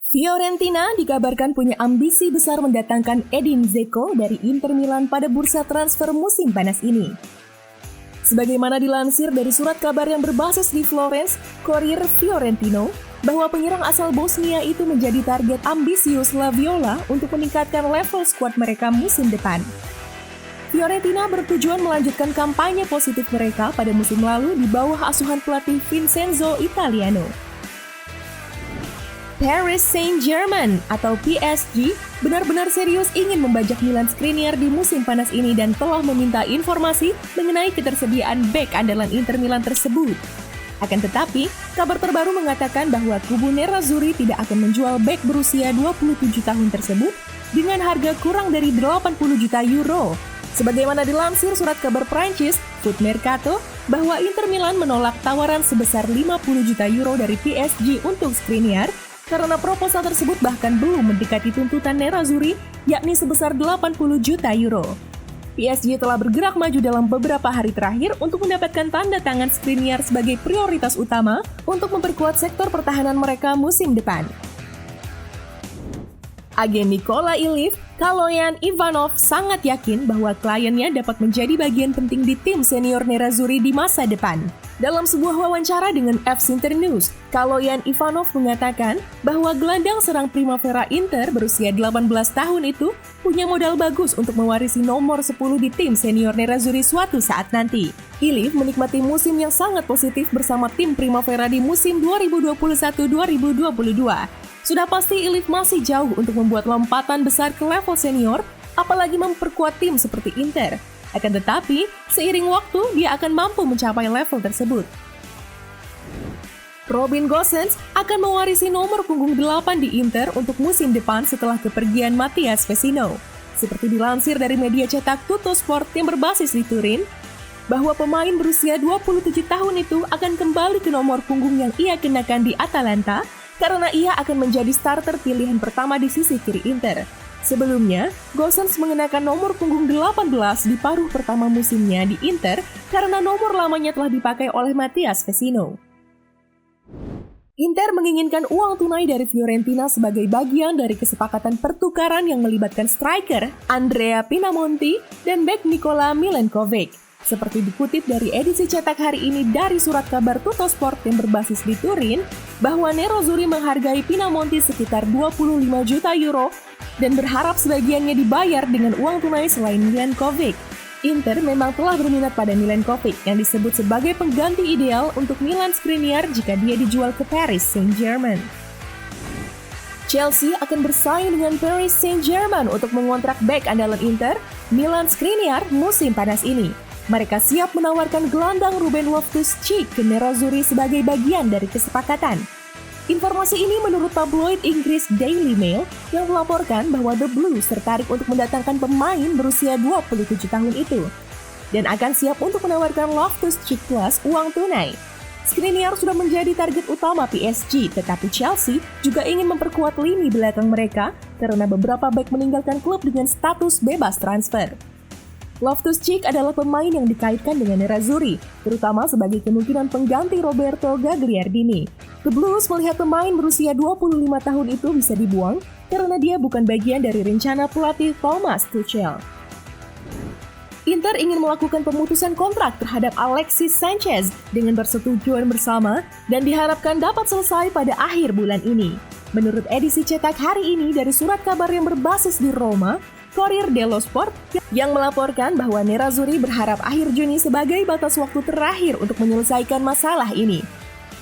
Fiorentina dikabarkan punya ambisi besar mendatangkan Edin Dzeko dari Inter Milan pada bursa transfer musim panas ini. Sebagaimana dilansir dari surat kabar yang berbasis di Florence, Corriere Fiorentino, bahwa penyerang asal Bosnia itu menjadi target ambisius La Viola untuk meningkatkan level skuad mereka musim depan. Fiorentina bertujuan melanjutkan kampanye positif mereka pada musim lalu di bawah asuhan pelatih Vincenzo Italiano. Paris Saint-Germain atau PSG benar-benar serius ingin membajak Milan Skriniar di musim panas ini dan telah meminta informasi mengenai ketersediaan bek andalan Inter Milan tersebut. Akan tetapi, kabar terbaru mengatakan bahwa kubu Nerazzurri tidak akan menjual bek berusia 27 tahun tersebut dengan harga kurang dari 80 juta euro. Sebagaimana dilansir surat kabar Prancis, Foot Mercato, bahwa Inter Milan menolak tawaran sebesar 50 juta euro dari PSG untuk Skriniar karena proposal tersebut bahkan belum mendekati tuntutan Nerazzurri, yakni sebesar 80 juta euro. PSG telah bergerak maju dalam beberapa hari terakhir untuk mendapatkan tanda tangan Skriniar sebagai prioritas utama untuk memperkuat sektor pertahanan mereka musim depan. Agen Nikola Ilić, Kaloyan Ivanov sangat yakin bahwa kliennya dapat menjadi bagian penting di tim senior Nerazzurri di masa depan. Dalam sebuah wawancara dengan FC Internews, Kaloyan Ivanov mengatakan bahwa gelandang serang Primavera Inter berusia 18 tahun itu punya modal bagus untuk mewarisi nomor 10 di tim senior Nerazzurri suatu saat nanti. Ilić menikmati musim yang sangat positif bersama tim Primavera di musim 2021-2022. Sudah pasti Ilić masih jauh untuk membuat lompatan besar ke level senior, apalagi memperkuat tim seperti Inter. Akan tetapi, seiring waktu, dia akan mampu mencapai level tersebut. Robin Gosens akan mewarisi nomor punggung 8 di Inter untuk musim depan setelah kepergian Mattias Vecino. Seperti dilansir dari media cetak Tuttosport yang berbasis di Turin, bahwa pemain berusia 27 tahun itu akan kembali ke nomor punggung yang ia kenakan di Atalanta karena ia akan menjadi starter pilihan pertama di sisi kiri Inter. Sebelumnya, Gosens mengenakan nomor punggung 18 di paruh pertama musimnya di Inter karena nomor lamanya telah dipakai oleh Mattias Vecino. Inter menginginkan uang tunai dari Fiorentina sebagai bagian dari kesepakatan pertukaran yang melibatkan striker Andrea Pinamonti dan bek Nikola Milenkovic. Seperti dikutip dari edisi cetak hari ini dari surat kabar Tuttosport yang berbasis di Turin, bahwa Nerazzurri menghargai Pinamonti sekitar 25 juta euro dan berharap sebagiannya dibayar dengan uang tunai selain Milenkovic. Inter memang telah berminat pada Milenkovic yang disebut sebagai pengganti ideal untuk Milan Skriniar jika dia dijual ke Paris Saint-Germain. Chelsea akan bersaing dengan Paris Saint-Germain untuk mengontrak bek andalan Inter, Milan Skriniar musim panas ini. Mereka siap menawarkan gelandang Ruben Loftus-Cheek ke Nerazzurri sebagai bagian dari kesepakatan. Informasi ini menurut tabloid Inggris Daily Mail yang melaporkan bahwa The Blues tertarik untuk mendatangkan pemain berusia 27 tahun itu dan akan siap untuk menawarkan Loftus-Cheek plus uang tunai. Skriniar sudah menjadi target utama PSG, tetapi Chelsea juga ingin memperkuat lini belakang mereka karena beberapa bek meninggalkan klub dengan status bebas transfer. Loftus-Cheek adalah pemain yang dikaitkan dengan Nerazzurri, terutama sebagai kemungkinan pengganti Roberto Gagliardini. The Blues melihat pemain berusia 25 tahun itu bisa dibuang karena dia bukan bagian dari rencana pelatih Thomas Tuchel. Inter ingin melakukan pemutusan kontrak terhadap Alexis Sanchez dengan persetujuan bersama dan diharapkan dapat selesai pada akhir bulan ini. Menurut edisi cetak hari ini dari surat kabar yang berbasis di Roma, Corriere dello Sport yang melaporkan bahwa Nerazzurri berharap akhir Juni sebagai batas waktu terakhir untuk menyelesaikan masalah ini.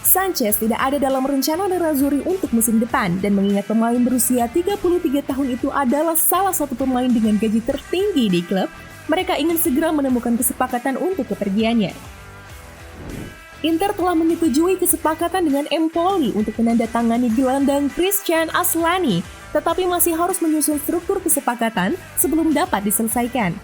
Sanchez tidak ada dalam rencana Nerazzurri untuk musim depan dan mengingat pemain berusia 33 tahun itu adalah salah satu pemain dengan gaji tertinggi di klub, mereka ingin segera menemukan kesepakatan untuk kepergiannya. Inter telah menyetujui kesepakatan dengan Empoli untuk menandatangani gelandang Christian Aslani, tetapi masih harus menyusun struktur kesepakatan sebelum dapat diselesaikan.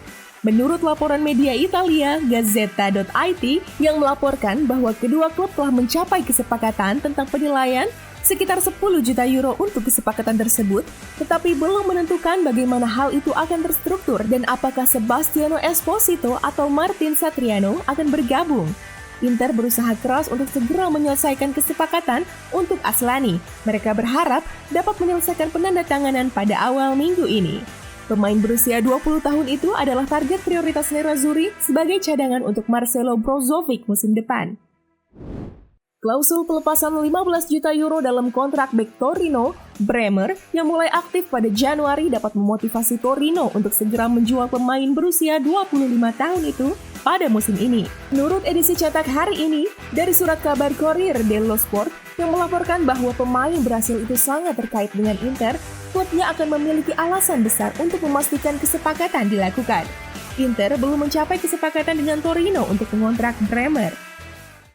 Menurut laporan media Italia, Gazzetta.it yang melaporkan bahwa kedua klub telah mencapai kesepakatan tentang penilaian sekitar 10 juta euro untuk kesepakatan tersebut, tetapi belum menentukan bagaimana hal itu akan terstruktur dan apakah Sebastiano Esposito atau Martin Satriano akan bergabung. Inter berusaha keras untuk segera menyelesaikan kesepakatan untuk Aslani. Mereka berharap dapat menyelesaikan penandatanganan pada awal minggu ini. Pemain berusia 20 tahun itu adalah target prioritas Nerazzurri sebagai cadangan untuk Marcelo Brozovic musim depan. Klausul pelepasan 15 juta euro dalam kontrak bek Torino, Bremer, yang mulai aktif pada Januari dapat memotivasi Torino untuk segera menjual pemain berusia 25 tahun itu pada musim ini. Menurut edisi cetak hari ini, dari surat kabar Corriere dello Sport yang melaporkan bahwa pemain Brasil itu sangat terkait dengan Inter, klubnya akan memiliki alasan besar untuk memastikan kesepakatan dilakukan. Inter belum mencapai kesepakatan dengan Torino untuk mengontrak Bremer.